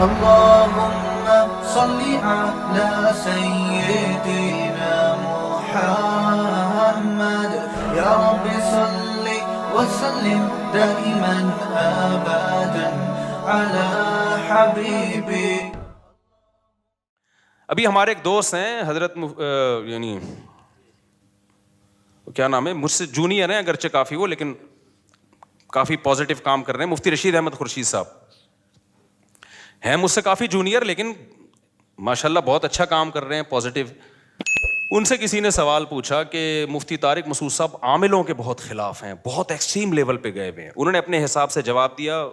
اللهم صل على سيدنا محمد يا رب صل وسلم دائما ابدا على حبيبي. ابھی ہمارے ایک دوست ہیں حضرت یعنی کیا نام ہے، مجھ سے جونیئر ہیں اگرچہ کافی وہ، لیکن کافی پازیٹیو کام کر رہے ہیں. مفتی رشید احمد خورشید صاحب ہیں مجھ سے کافی جونیئر، لیکن ماشاءاللہ بہت اچھا کام کر رہے ہیں، پازیٹیو. ان سے کسی نے سوال پوچھا کہ مفتی طارق مسعود صاحب عاملوں کے بہت خلاف ہیں، بہت ایکسٹریم لیول پہ گئے ہوئے ہیں. انہوں نے اپنے حساب سے جواب دیا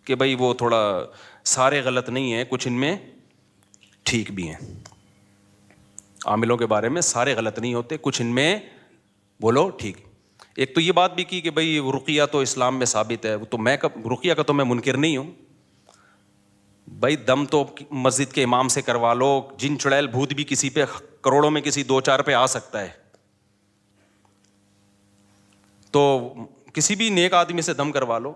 کہ بھائی وہ تھوڑا سارے غلط نہیں ہیں، کچھ ان میں ٹھیک بھی ہیں. عاملوں کے بارے میں سارے غلط نہیں ہوتے، کچھ ان میں بولو ٹھیک. ایک تو یہ بات بھی کی کہ بھائی رقیہ تو اسلام میں ثابت ہے، تو میں رقیہ کا تو میں منکر نہیں ہوں. بھائی دم تو مسجد کے امام سے کروا لو، جن چڑیل بھوت بھی کسی پہ کروڑوں میں کسی دو چار پہ آ سکتا ہے، تو کسی بھی نیک آدمی سے دم کروا لو.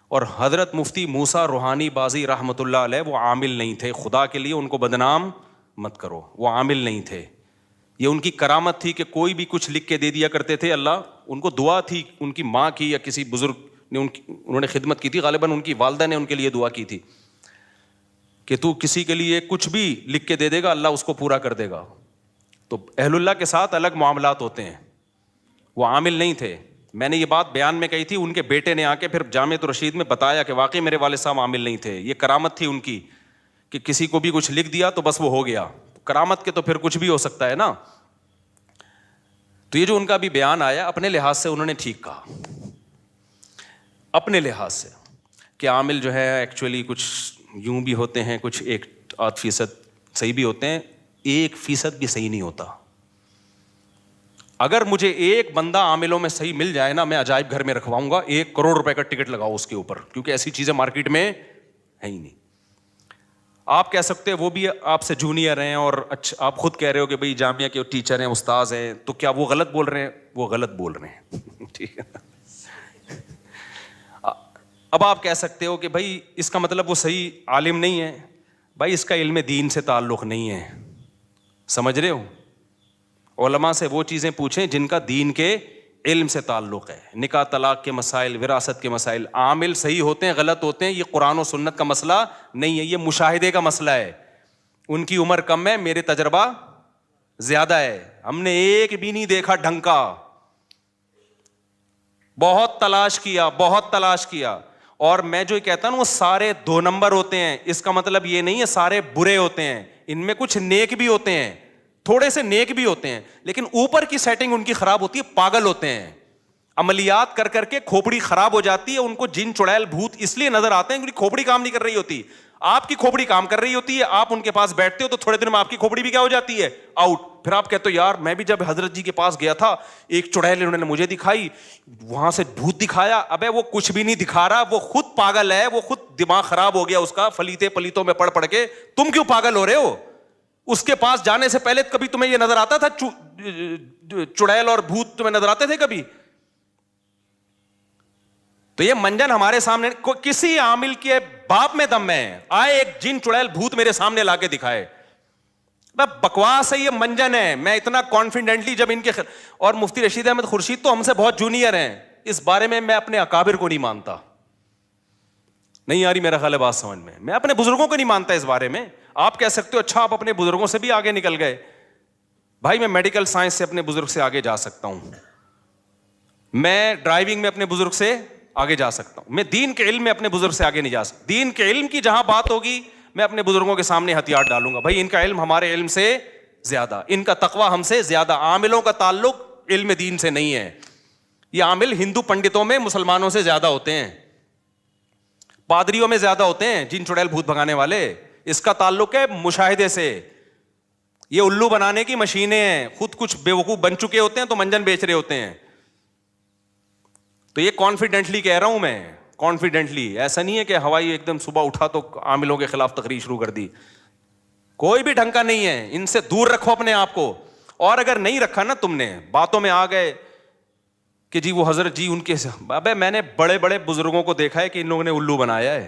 اور حضرت مفتی موسیٰ روحانی بازی رحمۃ اللہ علیہ وہ عامل نہیں تھے، خدا کے لیے ان کو بدنام مت کرو، وہ عامل نہیں تھے. یہ ان کی کرامت تھی کہ کوئی بھی کچھ لکھ کے دے دیا کرتے تھے. اللہ ان کو دعا تھی، ان کی ماں کی یا کسی بزرگ نے انہوں نے خدمت کی تھی، غالباً ان کی والدہ نے ان کے لیے دعا کی تھی کہ تو کسی کے لیے کچھ بھی لکھ کے دے دے گا اللہ اس کو پورا کر دے گا. تو اہل اللہ کے ساتھ الگ معاملات ہوتے ہیں، وہ عامل نہیں تھے. میں نے یہ بات بیان میں کہی تھی، ان کے بیٹے نے آ کے پھر جامعۃ الرشید میں بتایا کہ واقعی میرے والد صاحب عامل نہیں تھے. یہ کرامت تھی ان کی کہ کسی کو بھی کچھ لکھ دیا تو بس وہ ہو گیا. کرامت کے تو پھر کچھ بھی ہو سکتا ہے نا. تو یہ جو ان کا بھی بیان آیا، اپنے لحاظ سے انہوں نے ٹھیک کہا، اپنے لحاظ سے کہ عامل جو ہے ایکچولی کچھ یوں بھی ہوتے ہیں، کچھ 1-8% صحیح بھی ہوتے ہیں، 1% بھی صحیح نہیں ہوتا. اگر مجھے ایک بندہ عاملوں میں صحیح مل جائے نا، میں عجائب گھر میں رکھواؤں گا. 1 کروڑ روپے کا ٹکٹ لگاؤ اس کے اوپر، کیونکہ ایسی چیزیں مارکیٹ میں ہے ہی نہیں. آپ کہہ سکتے ہیں وہ بھی آپ سے جونیئر ہیں، اور اچھا آپ خود کہہ رہے ہو کہ بھائی جامعہ کے ٹیچر ہیں، استاذ ہیں، تو کیا وہ غلط بول رہے ہیں؟ وہ غلط بول رہے ہیں. ٹھیک ہے. اب آپ کہہ سکتے ہو کہ بھائی اس کا مطلب وہ صحیح عالم نہیں ہے. بھائی اس کا علم دین سے تعلق نہیں ہے، سمجھ رہے ہو؟ علماء سے وہ چیزیں پوچھیں جن کا دین کے علم سے تعلق ہے. نکاح طلاق کے مسائل، وراثت کے مسائل، عامل صحیح ہوتے ہیں غلط ہوتے ہیں، یہ قرآن و سنت کا مسئلہ نہیں ہے، یہ مشاہدے کا مسئلہ ہے. ان کی عمر کم ہے، میرے تجربہ زیادہ ہے، ہم نے ایک بھی نہیں دیکھا ڈھنگ کا. بہت تلاش کیا، بہت تلاش کیا. اور میں جو کہتا ہوں وہ سارے 2 نمبر ہوتے ہیں. اس کا مطلب یہ نہیں ہے سارے برے ہوتے ہیں، ان میں کچھ نیک بھی ہوتے ہیں، تھوڑے سے نیک بھی ہوتے ہیں، لیکن اوپر کی سیٹنگ ان کی خراب ہوتی ہے. پاگل ہوتے ہیں، عملیات کر کر کے کھوپڑی خراب ہو جاتی ہے. ان کو جن چڑیل بھوت اس لیے نظر آتے ہیں کیونکہ کھوپڑی کام نہیں کر رہی ہوتی. آپ کی کھوپڑی کام کر رہی ہوتی ہے، آپ ان کے پاس بیٹھتے ہو تو تھوڑے دن میں آپ کی کھوپڑی بھی کیا ہو جاتی ہے؟ آؤٹ. پھر آپ کہتے ہو یار میں بھی جب حضرت جی کے پاس گیا تھا، ایک چڑیل انہوں نے مجھے دکھائی، وہاں سے بھوت دکھایا. ابے وہ کچھ بھی نہیں دکھا رہا، وہ خود پاگل ہے، وہ خود دماغ خراب ہو گیا اس کا فلیتے پلیتوں میں پڑھ کے. تم کیوں پاگل ہو رہے ہو؟ اس کے پاس جانے سے پہلے کبھی تمہیں یہ نظر آتا تھا چڑیل اور بھوت تمہیں نظر آتے تھے کبھی؟ تو یہ منجن ہمارے سامنے کسی عامل کے باپ میں دم ہے، آئے ایک جن چڑیل بھوت میرے سامنے لا کے دکھائے. بکواس ہے، یہ منجن ہے. میں اتنا کانفیڈنٹلی جب ان کے اور مفتی رشید احمد خورشید تو ہم سے بہت جونیئر ہیں، اس بارے میں میں اپنے اکابر کو نہیں مانتا. نہیں آ رہی میرا خیال ہے بات سمجھ میں اپنے بزرگوں کو نہیں مانتا اس بارے میں. آپ کہہ سکتے ہو اچھا آپ اپنے بزرگوں سے بھی آگے نکل گئے. بھائی میں میڈیکل سائنس سے اپنے بزرگ سے آگے جا سکتا ہوں، میں ڈرائیونگ میں اپنے بزرگ سے آگے جا سکتا ہوں، میں دین کے علم میں اپنے بزرگ سے آگے نہیں جا سکتا. دین کے علم کی جہاں بات ہوگی میں اپنے بزرگوں کے سامنے ہتھیار ڈالوں گا. بھائی ان کا علم ہمارے علم سے زیادہ، ان کا تقویٰ ہم سے زیادہ. عاملوں کا تعلق علم دین سے نہیں ہے. یہ عامل ہندو پنڈتوں میں مسلمانوں سے زیادہ ہوتے ہیں، پادریوں میں زیادہ ہوتے ہیں، جن چڑیل بھوت بھگانے والے. اس کا تعلق ہے مشاہدے سے. یہ الو بنانے کی مشینیں ہیں، خود کچھ بیوقوف بن چکے ہوتے ہیں تو منجن بیچ رہے ہوتے ہیں. تو یہ کانفیڈنٹلی کہہ رہا ہوں میں، کانفیڈنٹلی. ایسا نہیں ہے کہ ہوائی ایک دم صبح اٹھا تو عاملوں کے خلاف تقریر شروع کر دی. کوئی بھی ڈھنگ کا نہیں ہے، ان سے دور رکھو اپنے آپ کو. اور اگر نہیں رکھا نا تم نے، باتوں میں آ گئے کہ جی وہ حضرت جی ان کے، ابے میں نے بڑے بڑے بزرگوں کو دیکھا ہے کہ ان لوگوں نے الو بنایا ہے.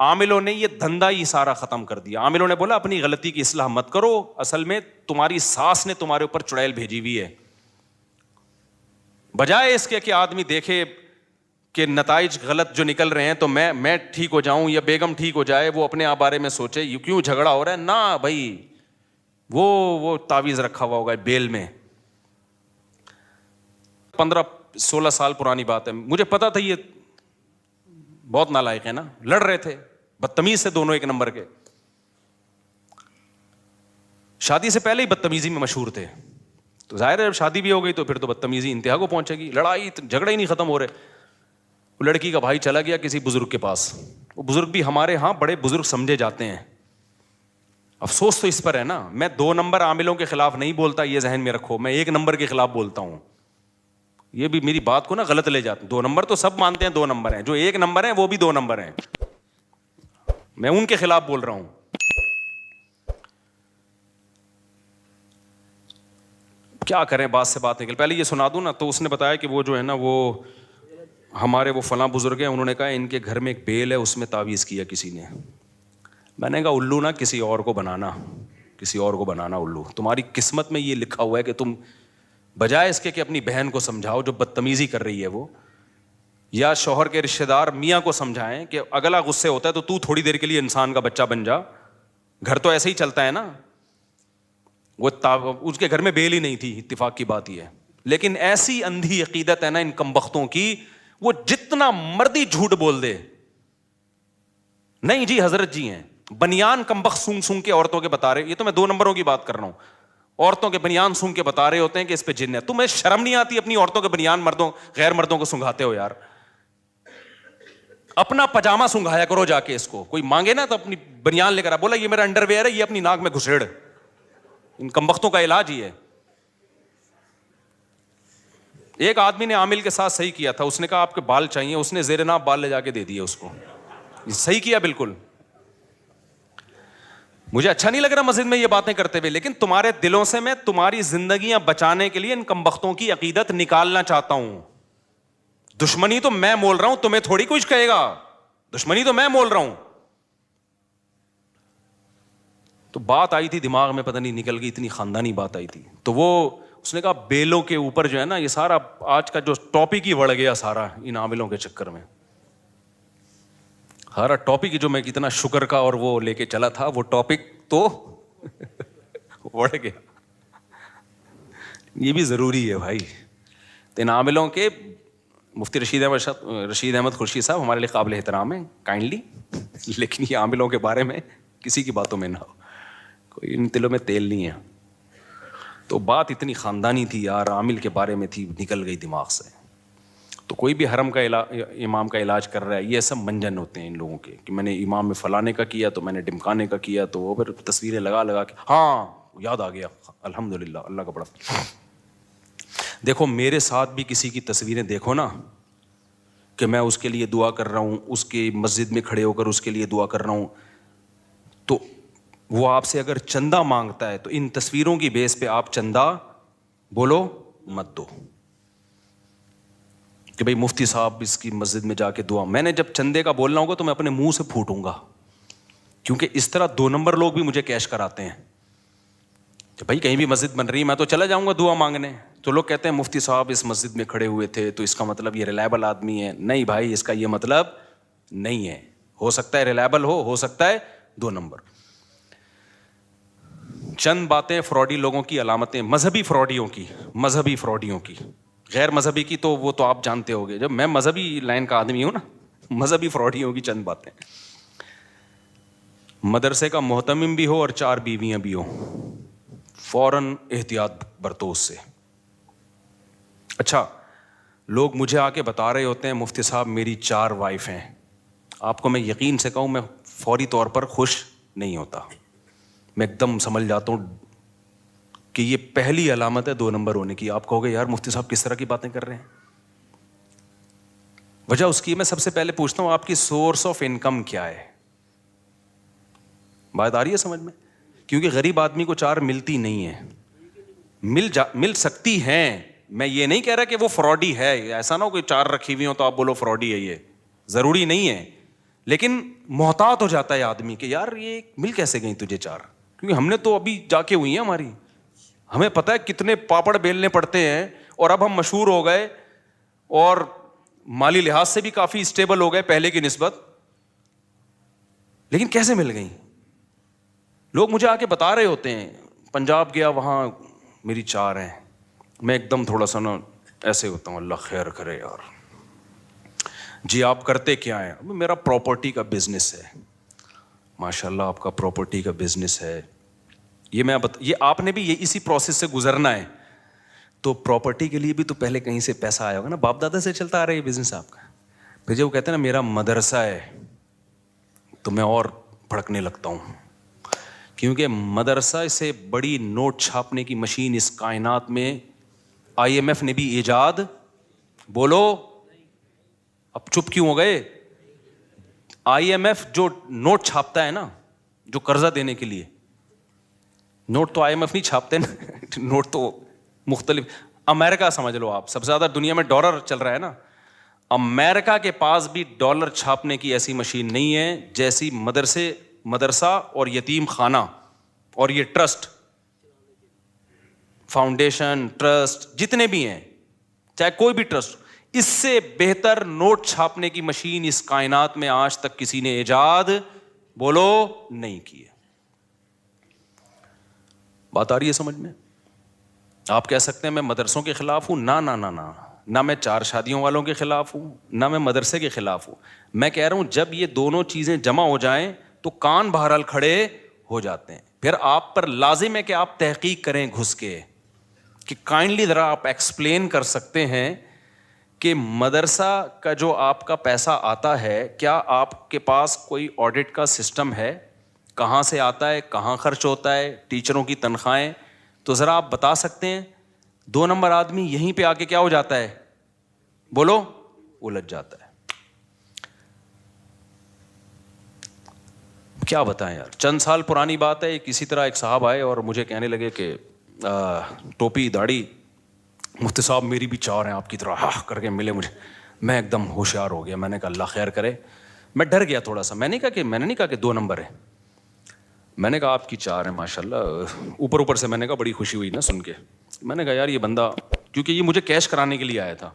عاملوں نے یہ دھندا ہی سارا ختم کر دیا. عاملوں نے بولا اپنی غلطی کی اصلاح مت کرو, اصل میں تمہاری ساس نے تمہارے اوپر چڑیل بھیجی ہوئی ہے. بجائے اس کے کہ آدمی دیکھے کہ نتائج غلط جو نکل رہے ہیں تو میں ٹھیک ہو جاؤں یا بیگم ٹھیک ہو جائے, وہ اپنے آپ بارے میں سوچے یہ کیوں جھگڑا ہو رہا ہے. نہ بھائی, وہ تعویذ رکھا ہوا ہوگا بیل میں. 15-16 سال پرانی بات ہے, مجھے پتا تھا یہ بہت نالائق ہے نا, لڑ رہے تھے بدتمیز سے, دونوں ایک نمبر کے, شادی سے پہلے ہی بدتمیزی میں مشہور تھے. تو ظاہر ہے جب شادی بھی ہو گئی تو پھر تو بدتمیزی انتہا کو پہنچے گی, لڑائی جھگڑے ہی نہیں ختم ہو رہے. وہ لڑکی کا بھائی چلا گیا کسی بزرگ کے پاس, وہ بزرگ بھی ہمارے ہاں بڑے بزرگ سمجھے جاتے ہیں. افسوس تو اس پر ہے نا, میں 2 نمبر عاملوں کے خلاف نہیں بولتا, یہ ذہن میں رکھو, میں 1 نمبر کے خلاف بولتا ہوں. یہ بھی میری بات کو نا غلط لے جاتے ہیں. 2 نمبر تو سب مانتے ہیں 2 نمبر ہیں, جو 1 نمبر ہیں وہ بھی 2 نمبر ہیں, میں ان کے خلاف بول رہا ہوں. کیا کریں, بات سے بات نکل. پہلے یہ سنا دوں نا, تو اس نے بتایا کہ وہ جو ہے نا وہ ہمارے وہ فلاں بزرگ ہیں, انہوں نے کہا ان کے گھر میں ایک بیل ہے, اس میں تعویذ کیا کسی نے. میں نے کہا الو نا کسی اور کو بنانا, کسی اور کو بنانا الو. تمہاری قسمت میں یہ لکھا ہوا ہے کہ تم بجائے اس کے کہ اپنی بہن کو سمجھاؤ جو بدتمیزی کر رہی ہے وہ, یا شوہر کے رشتہ دار میاں کو سمجھائیں کہ اگلا غصے ہوتا ہے تو تھوڑی دیر کے لیے انسان کا بچہ بن جا, گھر تو ایسے ہی چلتا ہے نا. وہ اس کے گھر میں بیل ہی نہیں تھی, اتفاق کی بات یہ ہے. لیکن ایسی اندھی عقیدت ہے نا ان کمبختوں کی, وہ جتنا مردی جھوٹ بول دے, نہیں جی حضرت جی ہیں بنیان کمبخت سونگ سونگ کے عورتوں کے بتا رہے, یہ تو میں 2 نمبروں کی بات کر رہا ہوں, عورتوں کے بنیان سونگ کے بتا رہے ہوتے ہیں کہ اس پہ جن ہے. تمہیں شرم نہیں آتی اپنی عورتوں کے بنیان مردوں غیر مردوں کو سنگھاتے ہو یار. اپنا پجامہ سنگھایا کرو جا کے, اس کو کوئی مانگے نا تو اپنی بنیان لے کر بولا یہ میرا انڈر ویئر ہے, یہ اپنی ناک میں گھسیڑ. ان کمبختوں کا علاج ہی ہے. ایک آدمی نے عامل کے ساتھ صحیح کیا تھا, اس نے کہا آپ کے بال چاہیے, اس نے زیر ناف بال لے جا کے دے دیے اس کو. صحیح کیا بالکل. مجھے اچھا نہیں لگ رہا مسجد میں یہ باتیں کرتے ہوئے, لیکن تمہارے دلوں سے میں تمہاری زندگیاں بچانے کے لیے ان کمبختوں کی عقیدت نکالنا چاہتا ہوں. دشمنی تو میں مول رہا ہوں, تمہیں تھوڑی کچھ کہے گا, دشمنی تو میں مول رہا ہوں. تو بات آئی تھی دماغ میں, پتہ نہیں نکل گئی, اتنی خاندانی بات آئی تھی. تو وہ اس نے کہا بیلوں کے اوپر جو ہے نا, یہ سارا آج کا جو ٹاپک ہی بڑھ گیا سارا ان عاملوں کے چکر میں. سارا ٹاپک جو میں کتنا شکر کا اور وہ لے کے چلا تھا, وہ ٹاپک تو بڑھ گیا. یہ بھی ضروری ہے بھائی. تو ان عاملوں کے مفتی رشید احمد خورشید صاحب ہمارے لیے قابل احترام ہیں کائنڈلی, لیکن یہ عاملوں کے بارے میں کسی کی باتوں میں نہ ہو, کوئی ان دلوں میں تیل نہیں ہے. تو بات اتنی خاندانی تھی یار, عامل کے بارے میں تھی, نکل گئی دماغ سے. تو کوئی بھی حرم کا امام کا علاج کر رہا ہے, یہ سب منجن ہوتے ہیں ان لوگوں کے, کہ میں نے امام میں فلانے کا کیا تو میں نے ڈمکانے کا کیا, تو وہ پھر تصویریں لگا کے ہاں یاد آ گیا, الحمدللہ اللہ کا بڑا. دیکھو میرے ساتھ بھی کسی کی تصویریں دیکھو نا, کہ میں اس کے لیے دعا کر رہا ہوں, اس کی مسجد میں کھڑے ہو کر اس کے لیے دعا کر رہا ہوں, تو وہ آپ سے اگر چندہ مانگتا ہے تو ان تصویروں کی بیس پہ آپ چندہ بولو مت دو کہ بھئی مفتی صاحب اس کی مسجد میں جا کے دعا. میں نے جب چندے کا بولنا ہوگا تو میں اپنے منہ سے پھوٹوں گا, کیونکہ اس طرح 2 نمبر لوگ بھی مجھے کیش کراتے ہیں کہ بھائی کہیں بھی مسجد بن رہی ہے میں تو چلا جاؤں گا دعا مانگنے. تو لوگ کہتے ہیں مفتی صاحب اس مسجد میں کھڑے ہوئے تھے تو اس کا مطلب یہ ریلائبل آدمی ہے. نہیں بھائی, اس کا یہ مطلب نہیں ہے. ہو سکتا ہے ریلائبل ہو سکتا ہے 2 نمبر. چند باتیں فراڈی لوگوں کی علامتیں, مذہبی فراڈیوں کی, غیر مذہبی کی تو وہ تو آپ جانتے ہوگے, جب میں مذہبی لائن کا آدمی ہوں نا, مذہبی فراڈیوں کی چند باتیں. مدرسے کا محتمم بھی ہو اور 4 بیویاں بھی ہوں, فوراً احتیاط برتو اس سے. اچھا, لوگ مجھے آ کے بتا رہے ہوتے ہیں مفتی صاحب میری 4 وائف ہیں. آپ کو میں یقین سے کہوں, میں فوری طور پر خوش نہیں ہوتا, میں ایک دم سمجھ جاتا ہوں کہ یہ پہلی علامت ہے 2 نمبر ہونے کی. آپ کہو گے یار مفتی صاحب کس طرح کی باتیں کر رہے ہیں. وجہ اس کی میں سب سے پہلے پوچھتا ہوں آپ کی سورس آف انکم کیا ہے. بات آ رہی ہے سمجھ میں؟ کیونکہ غریب آدمی کو 4 ملتی نہیں ہے, مل سکتی ہیں. میں یہ نہیں کہہ رہا کہ وہ فراڈی ہے, ایسا نہ ہو کوئی 4 رکھی ہوئی ہوں تو آپ بولو فراڈی ہے, یہ ضروری نہیں ہے. لیکن محتاط ہو جاتا ہے آدمی کہ یار یہ مل کیسے گئی تجھے چار, کیونکہ ہم نے تو ابھی جا کے ہوئی ہیں ہماری, ہمیں پتہ ہے کتنے پاپڑ بیلنے پڑتے ہیں, اور اب ہم مشہور ہو گئے اور مالی لحاظ سے بھی کافی اسٹیبل ہو گئے پہلے کی نسبت, لیکن کیسے مل گئیں؟ لوگ مجھے آ کے بتا رہے ہوتے ہیں پنجاب گیا وہاں میری چار ہیں, میں ایک دم تھوڑا سا نا ایسے ہوتا ہوں اللہ خیر کرے یار, جی آپ کرتے کیا ہیں؟ میرا پراپرٹی کا بزنس ہے. ماشاء اللہ آپ کا پراپرٹی کا بزنس ہے, یہ آپ نے بھی اسی پروسیس سے گزرنا ہے. تو پراپرٹی کے لیے بھی تو پہلے کہیں سے پیسہ آیا ہوگا نا, باپ دادا سے چلتا آ رہا ہے یہ بزنس آپ کا. پھر جب وہ کہتے ہیں نا میرا مدرسہ ہے, تو میں اور بھڑکنے لگتا ہوں, کیونکہ مدرسہ سے بڑی نوٹ چھاپنے کی مشین اس کائنات میں IMF نے بھی ایجاد, بولو اب چپ کیوں ہو گئے؟ IMF جو نوٹ چھاپتا ہے نا, جو قرضہ دینے کے لیے, نوٹ تو IMF نہیں چھاپتے نا, نوٹ تو مختلف, امریکہ سمجھ لو آپ, سب سے زیادہ دنیا میں ڈالر چل رہا ہے نا, امریکہ کے پاس بھی ڈالر چھاپنے کی ایسی مشین نہیں ہے جیسی مدرسہ اور یتیم خانہ اور یہ ٹرسٹ, فاؤنڈیشن, ٹرسٹ جتنے بھی ہیں, چاہے کوئی بھی ٹرسٹ, اس سے بہتر نوٹ چھاپنے کی مشین اس کائنات میں آج تک کسی نے ایجاد بولو نہیں کی ہے. بات آ رہی ہے سمجھ میں؟ آپ کہہ سکتے ہیں میں مدرسوں کے خلاف ہوں, نہ میں چار شادیوں والوں کے خلاف ہوں, نہ میں مدرسے کے خلاف ہوں. میں کہہ رہا ہوں جب یہ دونوں چیزیں جمع ہو جائیں تو کان بہرحال کھڑے ہو جاتے ہیں. پھر آپ پر لازم ہے کہ آپ تحقیق کریں گھس کے, کہ کائنڈلی ذرا آپ ایکسپلین کر سکتے ہیں کہ مدرسہ کا جو آپ کا پیسہ آتا ہے, کیا آپ کے پاس کوئی آڈٹ کا سسٹم ہے؟ کہاں سے آتا ہے, کہاں خرچ ہوتا ہے, ٹیچروں کی تنخواہیں, تو ذرا آپ بتا سکتے ہیں؟ 2 نمبر آدمی یہیں پہ آ کے کیا ہو جاتا ہے, بولو الجھ جاتا ہے. کیا بتائیں یار, چند سال پرانی بات ہے, کسی طرح ایک صاحب آئے اور مجھے کہنے لگے کہ ٹوپی داڑھی, مفتی صاحب میری بھی چار ہیں آپ کی طرح, ہاں کر کے ملے مجھے. میں ایک دم ہوشیار ہو گیا, میں نے کہا اللہ خیر کرے. میں ڈر گیا تھوڑا سا, میں نے نہیں کہا کہ 2 نمبر ہے, میں نے کہا آپ کی 4 ہیں ماشاء اللہ. اوپر سے میں نے کہا بڑی خوشی ہوئی نا سن کے, میں نے کہا یار یہ بندہ, کیونکہ یہ مجھے کیش کرانے کے لیے آیا تھا,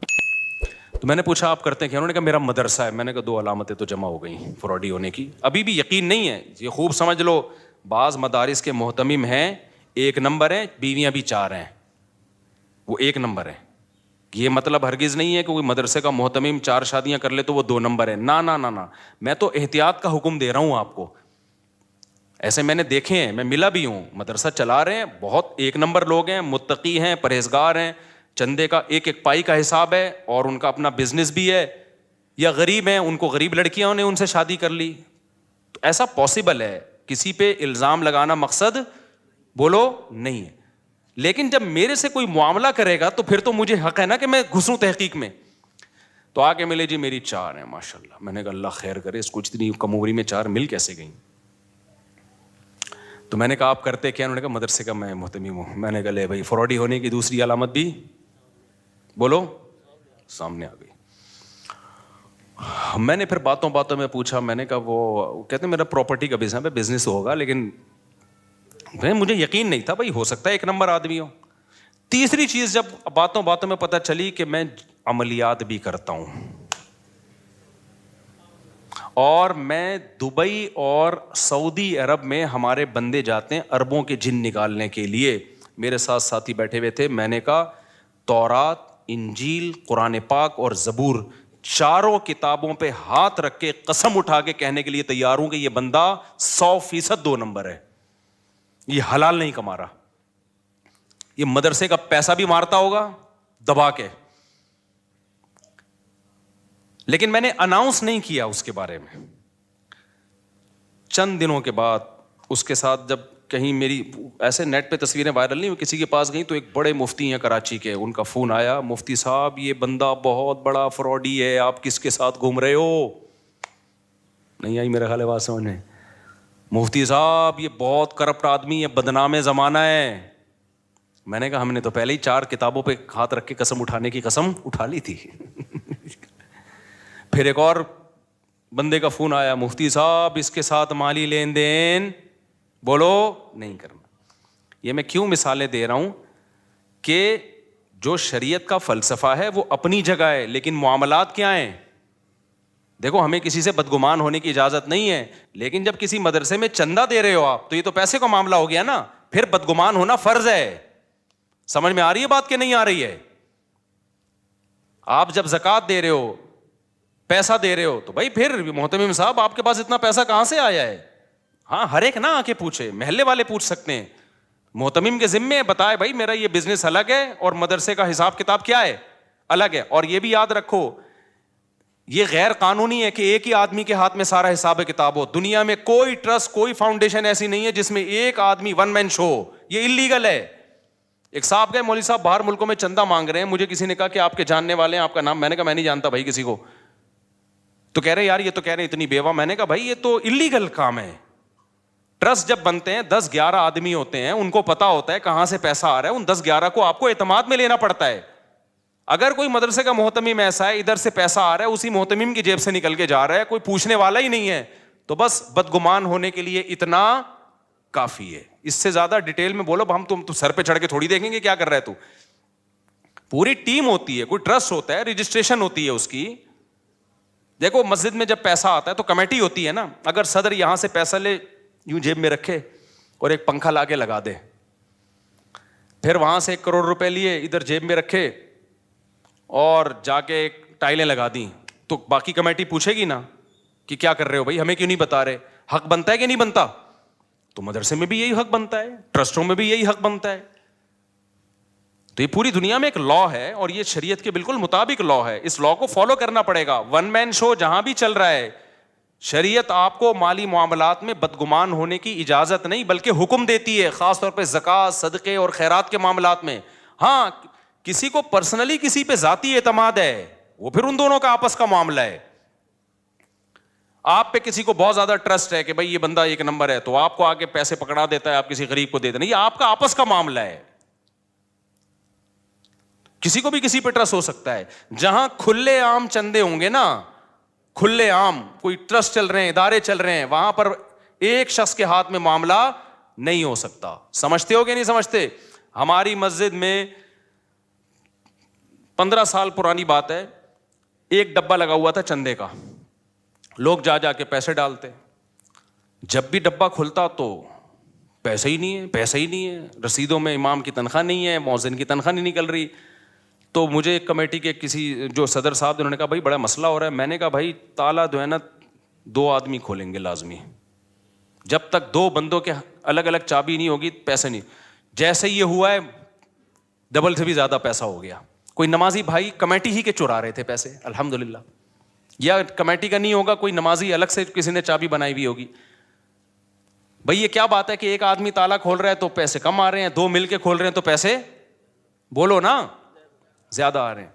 تو میں نے پوچھا آپ کرتے ہیں کیا؟ انہوں نے کہا میرا مدرسہ ہے. میں نے کہا 2 علامتیں تو جمع ہو گئیں فراڈی ہونے کی. ابھی بھی یقین نہیں ہے, یہ خوب سمجھ لو, بعض مدارس کے محتمم ہیں 1 نمبر ہیں, بیویاں بھی 4 ہیں, وہ 1 نمبر ہے. یہ مطلب ہرگز نہیں ہے کہ کوئی مدرسے کا محتمم 4 شادیاں کر لے تو وہ 2 نمبر ہے. نہ, میں تو احتیاط کا حکم دے رہا ہوں آپ کو. ایسے میں نے دیکھے ہیں, میں ملا بھی ہوں, مدرسہ چلا رہے ہیں, بہت 1 نمبر لوگ ہیں, متقی ہیں, پرہیزگار ہیں, چندے کا ایک پائی کا حساب ہے, اور ان کا اپنا بزنس بھی ہے, یا غریب ہیں, ان کو غریب لڑکیاں نے ان سے شادی کر لی. تو ایسا پاسبل ہے, کسی پہ الزام لگانا مقصد بولو نہیں ہے. لیکن جب میرے سے کوئی معاملہ کرے گا تو پھر تو مجھے حق ہے نا کہ میں گھسوں تحقیق میں. تو آ کے ملے جی میری 4 ہیں ماشاء اللہ. میں نے کہا اللہ خیر کرے, اس کو اتنی کم عمری میں 4 مل کیسے گئیں؟ تو میں نے کہا آپ کرتے کیا؟ انہوں نے کہا مدرسے کا میں محتمم ہوں. میں نے کہا لے بھائی, فراڈی ہونے کی دوسری علامت بھی بولو سامنے آ گئی. میں نے پھر باتوں میں پوچھا, میں نے کہا وہ کہتے ہیں میرا پراپرٹی کا بزنس ہے, بزنس ہوگا, لیکن مجھے یقین نہیں تھا بھائی ہو سکتا ہے 1 نمبر آدمی ہو. تیسری چیز جب باتوں میں پتہ چلی کہ میں عملیات بھی کرتا ہوں, اور میں دبئی اور سعودی عرب میں ہمارے بندے جاتے ہیں اربوں کے جن نکالنے کے لیے. میرے ساتھ ساتھی بیٹھے ہوئے تھے. میں نے کہا تورات, انجیل, قرآن پاک اور زبور, 4 کتابوں پہ ہاتھ رکھ کے قسم اٹھا کے کہنے کے لیے تیار ہوں کہ یہ بندہ 100% 2 نمبر ہے. یہ حلال نہیں کما رہا, یہ مدرسے کا پیسہ بھی مارتا ہوگا دبا کے, لیکن میں نے اناؤنس نہیں کیا اس کے بارے میں. چند دنوں کے بعد اس کے ساتھ جب کہیں میری ایسے نیٹ پہ تصویریں وائرل نہیں ہوئی, کسی کے پاس گئیں تو ایک بڑے مفتی ہیں کراچی کے, ان کا فون آیا, مفتی صاحب یہ بندہ بہت بڑا فراڈی ہے, آپ کس کے ساتھ گھوم رہے ہو؟ نہیں آئی میرا خیال ہے بات سمجھ میں. مفتی صاحب یہ بہت کرپٹ آدمی ہے, بدنام زمانہ ہے. میں نے کہا ہم نے تو پہلے ہی 4 کتابوں پہ ہاتھ رکھ کے قسم اٹھانے کی قسم اٹھا لی تھی. پھر ایک اور بندے کا فون آیا, مفتی صاحب اس کے ساتھ مالی لین دین بولو نہیں کرنا. یہ میں کیوں مثالیں دے رہا ہوں کہ جو شریعت کا فلسفہ ہے وہ اپنی جگہ ہے, لیکن معاملات کیا ہیں؟ دیکھو ہمیں کسی سے بدگمان ہونے کی اجازت نہیں ہے, لیکن جب کسی مدرسے میں چندہ دے رہے ہو آپ تو یہ تو پیسے کا معاملہ ہو گیا نا, پھر بدگمان ہونا فرض ہے. سمجھ میں آ رہی ہے بات کہ نہیں آ رہی ہے؟ آپ جب زکوٰۃ دے رہے ہو, پیسہ دے رہے ہو, تو بھائی پھر محتمم صاحب آپ کے پاس اتنا پیسہ کہاں سے آیا ہے؟ ہاں ہر ایک نہ آ کے پوچھے, محلے والے پوچھ سکتے ہیں, محتمم کے ذمے بتائے بھائی میرا یہ بزنس الگ ہے اور مدرسے کا حساب کتاب کیا ہے, الگ ہے. اور یہ بھی یاد رکھو یہ غیر قانونی ہے کہ ایک ہی آدمی کے ہاتھ میں سارا حساب کتاب ہو. دنیا میں کوئی ٹرسٹ, کوئی فاؤنڈیشن ایسی نہیں ہے جس میں ایک آدمی ون مین شو ہو, یہ انلیگل ہے. ایک صاحب گئے, مولوی صاحب باہر ملکوں میں چندہ مانگ رہے ہیں, مجھے کسی نے کہا کہ آپ کے جاننے والے ہیں, آپ کا نام, میں نے کہا میں نہیں جانتا بھائی کسی کو. تو کہہ رہے یار یہ تو کہہ رہے ہیں اتنی بیوہ, میں نے کہا بھائی یہ تو انلیگل کام ہے. ٹرسٹ جب بنتے ہیں 10-11 آدمی ہوتے ہیں, ان کو پتا ہوتا ہے کہاں سے پیسہ آ رہا ہے, ان 10-11 کو آپ کو اعتماد میں لینا پڑتا ہے. اگر کوئی مدرسے کا محتمم ایسا ہے ادھر سے پیسہ آ رہا ہے اسی محتمم کی جیب سے نکل کے جا رہا ہے, کوئی پوچھنے والا ہی نہیں ہے, تو بس بدگمان ہونے کے لیے اتنا کافی ہے. اس سے زیادہ ڈیٹیل میں بولو ہم تم سر پہ چڑھ کے تھوڑی دیکھیں گے کیا کر رہا ہے تو. پوری ٹیم ہوتی ہے, کوئی ٹرسٹ ہوتا ہے, رجسٹریشن ہوتی ہے اس کی. دیکھو مسجد میں جب پیسہ آتا ہے تو کمیٹی ہوتی ہے نا, اگر صدر یہاں سے پیسہ لے یوں جیب میں رکھے اور ایک پنکھا لا کے لگا دے, پھر وہاں سے 1 کروڑ روپے لیے ادھر جیب میں رکھے اور جا کے ایک ٹائلیں لگا دیں, تو باقی کمیٹی پوچھے گی نا کہ کیا کر رہے ہو بھائی, ہمیں کیوں نہیں بتا رہے؟ حق بنتا ہے کہ نہیں بنتا؟ تو مدرسے میں بھی یہی حق بنتا ہے, ٹرسٹوں میں بھی یہی حق بنتا ہے. تو یہ پوری دنیا میں ایک لا ہے اور یہ شریعت کے بالکل مطابق لا ہے, اس لا کو فالو کرنا پڑے گا. ون مین شو جہاں بھی چل رہا ہے, شریعت آپ کو مالی معاملات میں بدگمان ہونے کی اجازت نہیں بلکہ حکم دیتی ہے, خاص طور پہ زکوٰۃ, صدقے اور خیرات کے معاملات میں. ہاں کسی کو پرسنلی کسی پہ ذاتی اعتماد ہے وہ پھر ان دونوں کا آپس کا معاملہ ہے. آپ پہ کسی کو بہت زیادہ ٹرسٹ ہے کہ بھائی یہ بندہ ایک نمبر ہے, تو آپ کو آگے پیسے پکڑا دیتا ہے, آپ کسی غریب کو دے دیتے, یہ آپ کا آپس کا معاملہ ہے. کسی کو بھی کسی پہ ٹرسٹ ہو سکتا ہے. جہاں کھلے عام چندے ہوں گے نا, کھلے عام کوئی ٹرسٹ چل رہے ہیں, ادارے چل رہے ہیں, وہاں پر ایک شخص کے ہاتھ میں معاملہ نہیں ہو سکتا. سمجھتے ہو کہ نہیں سمجھتے؟ ہماری مسجد میں 15 سال پرانی بات ہے, ایک ڈبہ لگا ہوا تھا چندے کا, لوگ جا جا کے پیسے ڈالتے. جب بھی ڈبہ کھلتا تو پیسے ہی نہیں ہے, پیسے ہی نہیں ہے, رسیدوں میں امام کی تنخواہ نہیں ہے, مؤذن کی تنخواہ نہیں نکل رہی. تو مجھے ایک کمیٹی کے کسی جو صدر صاحب انہوں نے کہا بھائی بڑا مسئلہ ہو رہا ہے. میں نے کہا بھائی تالا جو ہے نا 2 آدمی کھولیں گے لازمی, جب تک 2 بندوں کے الگ الگ چابی نہیں ہوگی پیسے نہیں. جیسے یہ ہوا ہے ڈبل سے بھی زیادہ پیسہ ہو گیا. کوئی نمازی بھائی کمیٹی ہی کے چرا رہے تھے پیسے الحمدللہ, یا کمیٹی کا نہیں ہوگا کوئی نمازی الگ سے کسی نے چابی بنائی ہوئی ہوگی. بھائی یہ کیا بات ہے کہ ایک آدمی تالا کھول رہا ہے تو پیسے کم آ رہے ہیں, 2 مل کے کھول رہے ہیں تو پیسے بولو نا زیادہ آ رہے ہیں.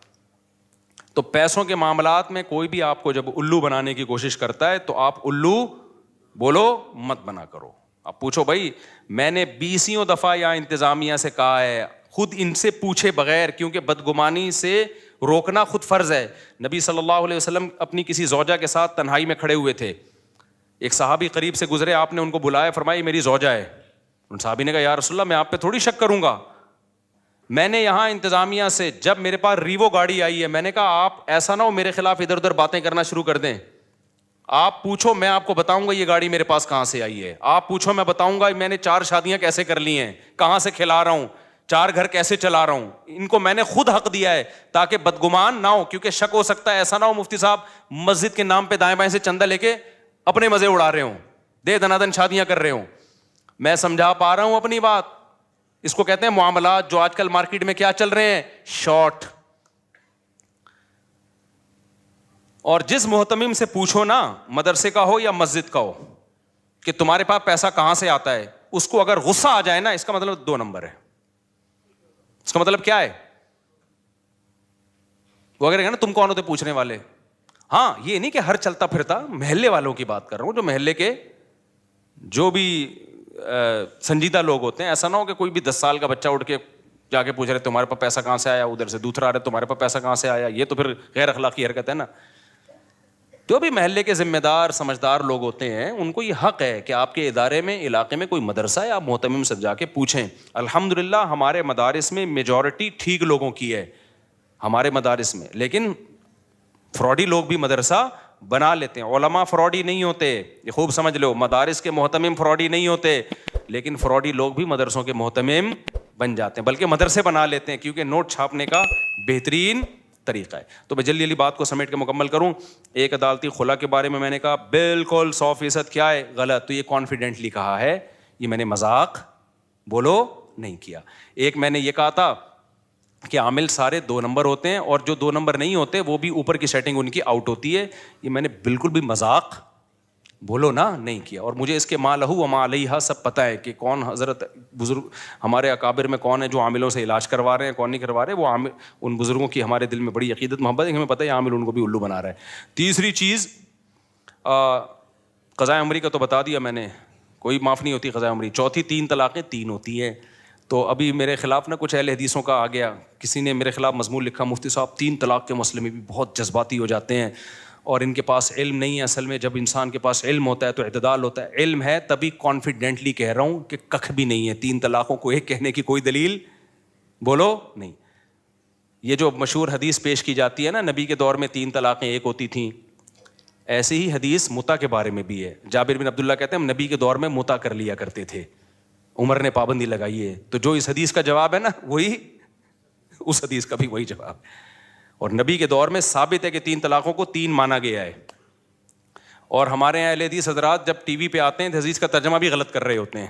تو پیسوں کے معاملات میں کوئی بھی آپ کو جب الو بنانے کی کوشش کرتا ہے تو آپ الو بولو مت بنا کرو. آپ پوچھو بھائی میں نے 20 دفعہ یا انتظامیہ سے کہا ہے, خود ان سے پوچھے بغیر, کیونکہ بدگمانی سے روکنا خود فرض ہے. نبی صلی اللہ علیہ وسلم اپنی کسی زوجہ کے ساتھ تنہائی میں کھڑے ہوئے تھے, ایک صحابی قریب سے گزرے, آپ نے ان کو بلایا, فرمایا میری زوجہ ہے. ان صحابی نے کہا یا رسول اللہ میں آپ پہ تھوڑی شک کروں گا, میں نے یہاں انتظامیہ سے جب میرے پاس ریوو گاڑی آئی ہے میں نے کہا آپ ایسا نہ ہو میرے خلاف ادھر ادھر باتیں کرنا شروع کر دیں, آپ پوچھو میں آپ کو بتاؤں گا یہ گاڑی میرے پاس کہاں سے آئی ہے, آپ پوچھو میں بتاؤں گا میں نے 4 شادیاں کیسے کر لی ہیں, کہاں سے کھلا رہا ہوں, 4 گھر کیسے چلا رہا ہوں. ان کو میں نے خود حق دیا ہے تاکہ بدگمان نہ ہو, کیونکہ شک ہو سکتا ہے ایسا نہ ہو مفتی صاحب مسجد کے نام پہ دائیں بائیں سے چندہ لے کے اپنے مزے اڑا رہے ہوں, دے دنادن شادیاں کر رہے ہوں. میں سمجھا پا رہا ہوں اپنی بات. اس کو کہتے ہیں معاملات جو آج کل مارکیٹ میں کیا چل رہے ہیں, شارٹ. اور جس محتمم سے پوچھو نا, مدرسے کا ہو یا مسجد کا ہو, کہ تمہارے پاس پیسہ کہاں سے آتا ہے, اس کو اگر غصہ آ جائے نا اس کا مطلب 2 نمبر ہے. اس کا مطلب کیا ہے, وہ اگر کہنا تم کون ہوتے پوچھنے والے. ہاں یہ نہیں کہ ہر چلتا پھرتا, محلے والوں کی بات کر رہا ہوں, جو محلے کے جو بھی سنجیدہ لوگ ہوتے ہیں. ایسا نہ ہو کہ کوئی بھی 10 سال کا بچہ اٹھ کے جا کے پوچھ رہے تمہارے پاس پیسہ کہاں سے آیا, ادھر سے دوسرا آ رہا ہے تمہارے پاس پیسہ کہاں سے آیا, یہ تو پھر غیر اخلاقی حرکت ہے نا. جو بھی محلے کے ذمہ دار سمجھدار لوگ ہوتے ہیں ان کو یہ حق ہے کہ آپ کے ادارے میں علاقے میں کوئی مدرسہ ہے آپ محتمم سے جا کے پوچھیں. الحمدللہ ہمارے مدارس میں میجورٹی ٹھیک لوگوں کی ہے ہمارے مدارس میں, لیکن فراڈی لوگ بھی مدرسہ بنا لیتے ہیں. علماء فراڈی نہیں ہوتے, یہ خوب سمجھ لو. مدارس کے محتمم فراڈی نہیں ہوتے, لیکن فراڈی لوگ بھی مدرسوں کے محتمم بن جاتے ہیں, بلکہ مدرسے بنا لیتے ہیں کیونکہ نوٹ چھاپنے کا بہترین طریقہ ہے. تو میں جلدی بات کو سمیٹ کے مکمل کروں. ایک عدالتی خلا کے بارے میں نے کہا بالکل 100% کیا ہے غلط, تو یہ کانفیڈنٹلی کہا ہے, یہ میں نے مذاق بولو نہیں کیا. ایک میں نے یہ کہا تھا کہ عامل سارے 2 نمبر ہوتے ہیں اور جو 2 نمبر نہیں ہوتے وہ بھی اوپر کی سیٹنگ ان کی آؤٹ ہوتی ہے, یہ میں نے بالکل بھی مذاق بولو نا نہیں کیا. اور مجھے اس کے ما لہو و ما علیہا سب پتہ ہے کہ کون حضرت بزرگ ہمارے اکابر میں کون ہے جو عاملوں سے علاج کروا رہے ہیں, کون نہیں کروا رہے. وہ عامل ان بزرگوں کی ہمارے دل میں بڑی عقیدت محبت ہے, ہمیں پتہ ہے عامل ان کو بھی الو بنا رہا ہے. تیسری چیز قضاء عمری کا تو بتا دیا میں نے, کوئی معاف نہیں ہوتی قضاء عمری. چوتھی 3 طلاقیں 3 ہوتی ہیں. تو ابھی میرے خلاف نا کچھ اہل حدیثوں کا آ گیا, کسی نے میرے خلاف مضمون لکھا مفتی صاحب 3 طلاق کے مسئلے میں بھی بہت جذباتی ہو جاتے ہیں اور ان کے پاس علم نہیں ہے. اصل میں جب انسان کے پاس علم ہوتا ہے تو اعتدال ہوتا ہے. علم ہے تبھی کانفیڈنٹلی کہہ رہا ہوں کہ ککھ بھی نہیں ہے. 3 طلاقوں کو ایک کہنے کی کوئی دلیل بولو نہیں. یہ جو مشہور حدیث پیش کی جاتی ہے نا نبی کے دور میں 3 طلاقیں ایک ہوتی تھیں, ایسی ہی حدیث متا کے بارے میں بھی ہے. جابر بن عبداللہ کہتے ہیں ہم نبی کے دور میں متا کر لیا کرتے تھے, عمر نے پابندی لگائی ہے. تو جو اس حدیث کا جواب ہے نا وہی اس حدیث کا بھی وہی جواب ہے. اور نبی کے دور میں ثابت ہے کہ 3 طلاقوں کو 3 مانا گیا ہے. اور ہمارے یہاں اہل حدیث حضرات جب ٹی وی پہ آتے ہیں تو حدیث کا ترجمہ بھی غلط کر رہے ہوتے ہیں.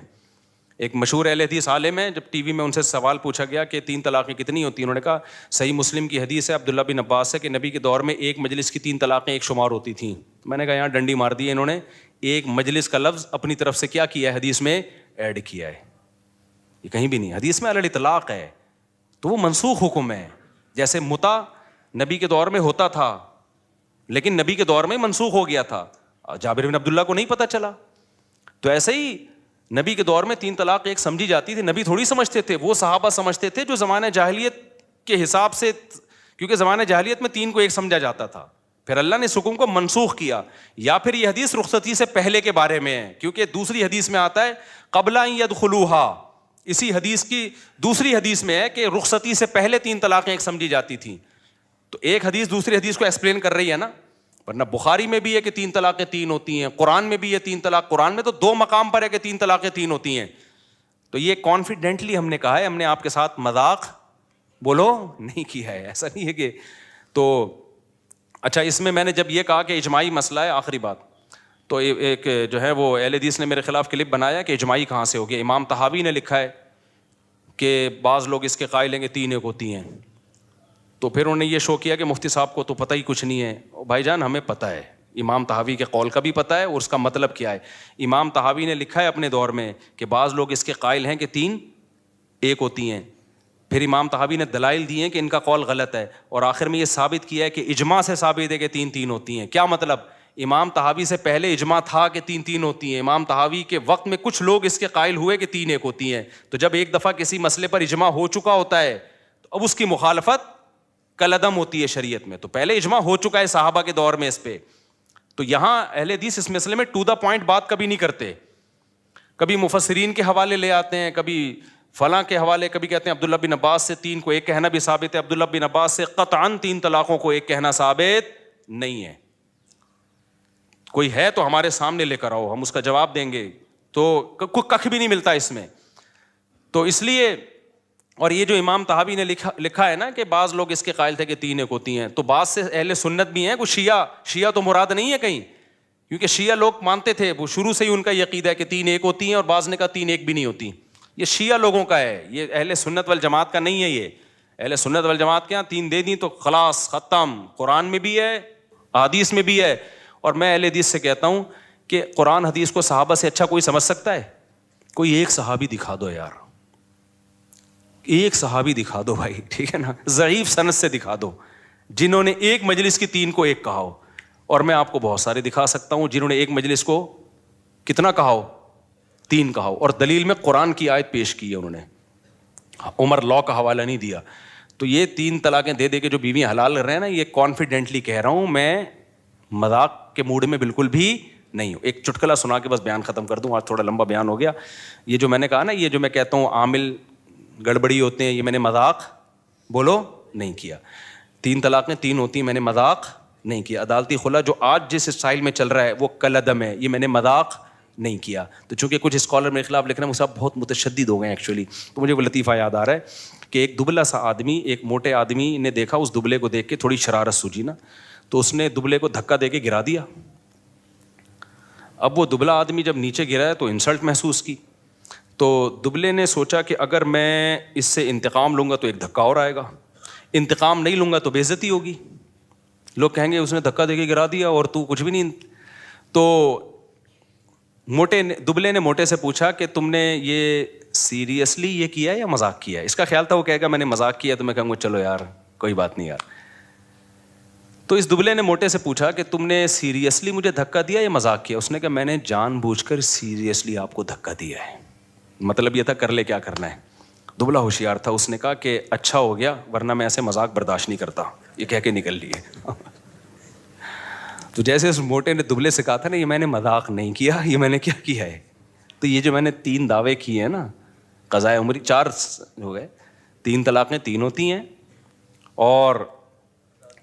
ایک مشہور اہل حدیث عالم ہے, جب ٹی وی میں ان سے سوال پوچھا گیا کہ 3 طلاقیں کتنی ہوتی ہیں, انہوں نے کہا صحیح مسلم کی حدیث ہے عبداللہ بن عباس سے کہ نبی کے دور میں ایک مجلس کی 3 طلاقیں ایک شمار ہوتی تھیں. میں نے کہا یہاں ڈنڈی مار دی ہے انہوں نے, ایک مجلس کا لفظ اپنی طرف سے کیا کیا ہے حدیث میں ایڈ کیا ہے. یہ کہیں بھی نہیں, حدیث میں علی الاطلاق ہے تو وہ منسوخ حکم ہے. جیسے متا نبی کے دور میں ہوتا تھا لیکن نبی کے دور میں منسوخ ہو گیا تھا, جابر بن عبداللہ کو نہیں پتہ چلا. تو ایسے ہی نبی کے دور میں 3 طلاق ایک سمجھی جاتی تھی. نبی تھوڑی سمجھتے تھے, وہ صحابہ سمجھتے تھے جو زمانہ جاہلیت کے حساب سے, کیونکہ زمانہ جاہلیت میں 3 کو ایک سمجھا جاتا تھا. پھر اللہ نے اس حکم کو منسوخ کیا. یا پھر یہ حدیث رخصتی سے پہلے کے بارے میں ہے, کیونکہ دوسری حدیث میں آتا ہے قبل ان یدخلوها, اسی حدیث کی دوسری حدیث میں ہے کہ رخصتی سے پہلے 3 طلاقیں ایک سمجھی جاتی تھیں. تو ایک حدیث دوسری حدیث کو ایکسپلین کر رہی ہے نا, ورنہ بخاری میں بھی ہے کہ 3 طلاقیں 3 ہوتی ہیں, قرآن میں بھی ہے 3 طلاق, قرآن میں تو 2 مقام پر ہے کہ 3 طلاقیں 3 ہوتی ہیں. تو یہ کانفیڈنٹلی ہم نے کہا ہے, ہم نے آپ کے ساتھ مذاق بولو نہیں کیا ہے, ایسا نہیں ہے کہ. تو اچھا اس میں نے جب یہ کہا کہ اجماعی مسئلہ ہے, آخری بات, تو ایک جو ہے وہ اہل حدیث نے میرے خلاف کلپ بنایا کہ اجماعی کہاں سے ہو گیا. امام طحاوی نے لکھا ہے کہ بعض لوگ اس کے قائل ہیں کہ 3 ایک ہوتی ہیں. تو پھر انہوں نے یہ شو کیا کہ مفتی صاحب کو تو پتہ ہی کچھ نہیں ہے. بھائی جان ہمیں پتہ ہے, امام طحاوی کے قول کا بھی پتہ ہے اور اس کا مطلب کیا ہے. امام طحاوی نے لکھا ہے اپنے دور میں کہ بعض لوگ اس کے قائل ہیں کہ 3 ایک ہوتی ہیں. پھر امام طحاوی نے دلائل دی ہیں کہ ان کا قول غلط ہے, اور آخر میں یہ ثابت کیا ہے کہ اجماع سے ثابت ہے کہ 3 ہوتی ہیں. کیا مطلب؟ امام طحاوی سے پہلے اجماع تھا کہ 3 ہوتی ہیں. امام طحاوی کے وقت میں کچھ لوگ اس کے قائل ہوئے کہ 3 ایک ہوتی ہیں. تو جب ایک دفعہ کسی مسئلے پر اجماع ہو چکا ہوتا ہے تو اب اس کی مخالفت کالعدم ہوتی ہے شریعت میں. تو پہلے اجماع ہو چکا ہے صحابہ کے دور میں اس پہ. تو یہاں اہل حدیث اس مسئلے میں ٹو دا پوائنٹ بات کبھی نہیں کرتے, کبھی مفسرین کے حوالے لے آتے ہیں, کبھی فلاں کے حوالے, کبھی کہتے ہیں عبداللہ بن عباس سے 3 کو ایک کہنا بھی ثابت ہے, عبداللہ بن عباس سے قطعاً 3 طلاقوں کو ایک کہنا ثابت نہیں ہے. کوئی ہے تو ہمارے سامنے لے کر آؤ, ہم اس کا جواب دیں گے. تو ککھ بھی نہیں ملتا اس میں. تو اس لیے, اور یہ جو امام طحاوی نے لکھا ہے نا کہ بعض لوگ اس کے قائل تھے کہ 3 ایک ہوتی ہیں, تو بعض سے اہل سنت بھی ہیں, کچھ شیعہ تو مراد نہیں ہے کہیں, کیونکہ شیعہ لوگ مانتے تھے, وہ شروع سے ہی ان کا یہ عقیدہ ہے کہ 3 ایک ہوتی ہیں, اور بعض نے کہا 3 ایک بھی نہیں ہوتی. یہ شیعہ لوگوں کا ہے, یہ اہل سنت والجماعت کا نہیں ہے. یہ اہل سنت والجماعت کے یہاں 3 دے دیں تو خلاص ختم. قرآن میں بھی ہے, حدیث میں بھی ہے. اور میں اہل حدیث سے کہتا ہوں کہ قرآن حدیث کو صحابہ سے اچھا کوئی سمجھ سکتا ہے؟ کوئی ایک صحابی دکھا دو یار, ایک صحابی دکھا دو بھائی, ٹھیک ہے نا, ضعیف سند سے دکھا دو جنہوں نے ایک مجلس کی 3 کو ایک کہا ہو. اور میں آپ کو بہت سارے دکھا سکتا ہوں جنہوں نے ایک مجلس کو کتنا کہا ہو, 3 کہا ہو, اور دلیل میں قرآن کی آیت پیش کی ہے انہوں نے, عمر لا کا حوالہ نہیں دیا. تو یہ 3 طلاقیں دے دے کے جو بیویاں حلال کر رہے ہیں نا, یہ کانفیڈنٹلی کہہ رہا ہوں میں, مذاق کے موڈ میں بالکل بھی نہیں ہوں. ایک چٹکلا سنا کے بس بیان ختم کر دوں, آج تھوڑا لمبا بیان ہو گیا. یہ جو میں نے کہا نا, یہ جو میں کہتا ہوں عامل گڑبڑی ہوتے ہیں, یہ میں نے مذاق بولو نہیں کیا. 3 طلاقیں 3 ہوتی ہیں, میں نے مذاق نہیں کیا. عدالتی خلا جو آج جس اسٹائل میں چل رہا ہے وہ کالعدم ہے, یہ میں نے مذاق نہیں کیا. تو چونکہ کچھ اسکالر میرے خلاف لکھ رہے ہیں, وہ صاحب بہت متشدد ہو گئے ہیں ایکچولی, تو مجھے وہ لطیفہ یاد آ رہا ہے کہ ایک دبلا سا آدمی ایک موٹے آدمی نے دیکھا, اس دبلے کو دیکھ کے تھوڑی شرارت سوجی نا, تو اس نے دبلے کو دھکا دے کے گرا دیا. اب وہ دبلا آدمی جب نیچے گرا ہے تو انسلٹ محسوس کی, تو دبلے نے سوچا کہ اگر میں اس سے انتقام لوں گا تو ایک دھکا اور آئے گا, انتقام نہیں لوں گا تو بے عزتی ہوگی, لوگ کہیں گے اس نے دھکا دے کے گرا دیا اور تو کچھ بھی نہیں. تو دبلے نے موٹے سے پوچھا کہ تم نے یہ سیریسلی یہ کیا یا مذاق کیا ہے. اس کا خیال تھا وہ کہے گا میں نے مذاق کیا, تو میں کہوں گا چلو یار کوئی بات نہیں یار. تو اس دبلے نے موٹے سے پوچھا کہ تم نے سیریسلی مجھے دھکا دیا یا مذاق کیا. اس نے کہا میں نے جان بوجھ کر سیریسلی آپ کو دھکا دیا ہے. مطلب یہ تھا کر لے کیا کرنا ہے. دبلا ہوشیار تھا, اس نے کہا کہ اچھا ہو گیا ورنہ میں ایسے مذاق برداشت نہیں کرتا, یہ کہہ کے نکل لیے. تو جیسے اس موٹے نے دبلے سے کہا تھا نا یہ میں نے مذاق نہیں کیا, یہ میں نے کیا کیا ہے. تو یہ جو میں نے 3 دعوے کیے ہیں نا, قضائے عمری 4 ہو گئے, 3 طلاقیں 3 ہوتی ہیں, اور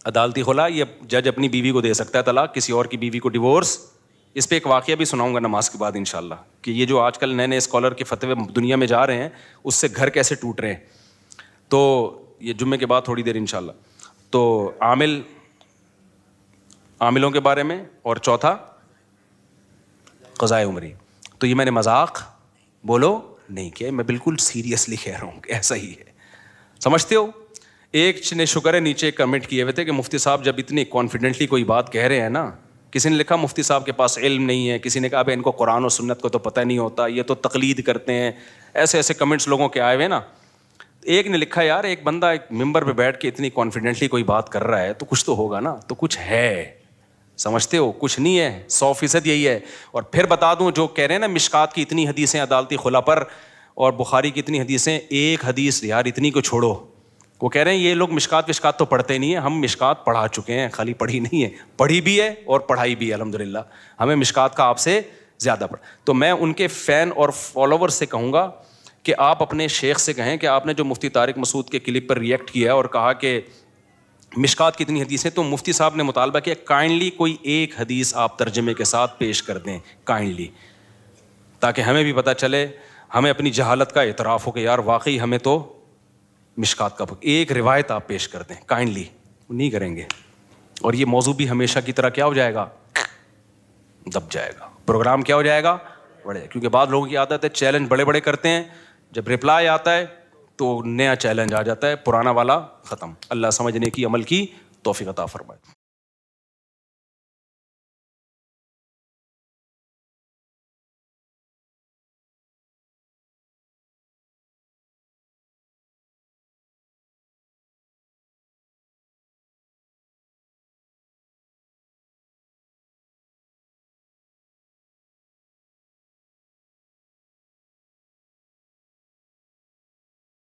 عدالتی خلا یہ جج اپنی بیوی کو دے سکتا ہے طلاق, کسی اور کی بیوی کو ڈیورس. اس پہ ایک واقعہ بھی سناؤں گا نماز کے بعد انشاءاللہ, کہ یہ جو آج کل نئے نئے اسکالر کے فتوے دنیا میں جا رہے ہیں اس سے گھر کیسے ٹوٹ رہے ہیں. تو یہ جمعے کے بعد تھوڑی دیر انشاءاللہ. تو عاملوں کے بارے میں, اور چوتھا قضائے عمری. تو یہ میں نے مذاق بولو نہیں کیا, میں بالکل سیریسلی کہہ رہا ہوں کہ ایسا ہی ہے. سمجھتے ہو. ایک نے شکر ہے نیچے کمنٹ کیے ہوئے تھے کہ مفتی صاحب جب اتنی کانفیڈنٹلی کوئی بات کہہ رہے ہیں نا, کسی نے لکھا مفتی صاحب کے پاس علم نہیں ہے, کسی نے کہا ان کو قرآن و سنت کو تو پتہ نہیں ہوتا, یہ تو تقلید کرتے ہیں. ایسے ایسے کمنٹس لوگوں کے آئے ہوئے نا. ایک نے لکھا یار ایک بندہ ایک ممبر پہ بیٹھ کے اتنی کانفیڈنٹلی کوئی بات کر رہا ہے تو کچھ تو ہوگا نا, تو کچھ ہے. سمجھتے ہو. کچھ نہیں ہے, 100% یہی ہے. اور پھر بتا دوں جو کہہ رہے ہیں نا مشکات کی اتنی حدیثیں عدالتی خلا پر, اور بخاری کی اتنی حدیثیں, ایک حدیث یار اتنی کو چھوڑو. وہ کہہ رہے ہیں یہ لوگ مشکات وشکات تو پڑھتے نہیں ہیں, ہم مشکات پڑھا چکے ہیں, خالی پڑھی نہیں ہے, پڑھی بھی ہے اور پڑھائی بھی ہے الحمدللہ, ہمیں مشکات کا آپ سے زیادہ پڑھ. تو میں ان کے فین اور فالوور سے کہوں گا کہ آپ اپنے شیخ سے کہیں کہ آپ نے جو مفتی طارق مسعود کے کلپ پر ریئیکٹ کیا اور کہا کہ مشکات کی اتنی حدیثیں, تو مفتی صاحب نے مطالبہ کیا کائنڈلی کوئی ایک حدیث آپ ترجمے کے ساتھ پیش کر دیں کائنڈلی, تاکہ ہمیں بھی پتہ چلے, ہمیں اپنی جہالت کا اعتراف ہو کہ یار واقعی ہمیں تو مشکات کا ایک روایت آپ پیش کر دیں کائنڈلی. نہیں کریں گے, اور یہ موضوع بھی ہمیشہ کی طرح کیا ہو جائے گا, دب جائے گا. پروگرام کیا ہو جائے گا, بڑے. کیونکہ بعض لوگوں کی عادت ہے چیلنج بڑے بڑے کرتے ہیں, جب رپلائی آتا ہے تو نیا چیلنج آ جاتا ہے, پرانا والا ختم. اللہ سمجھنے کی عمل کی توفیق عطا فرمائے.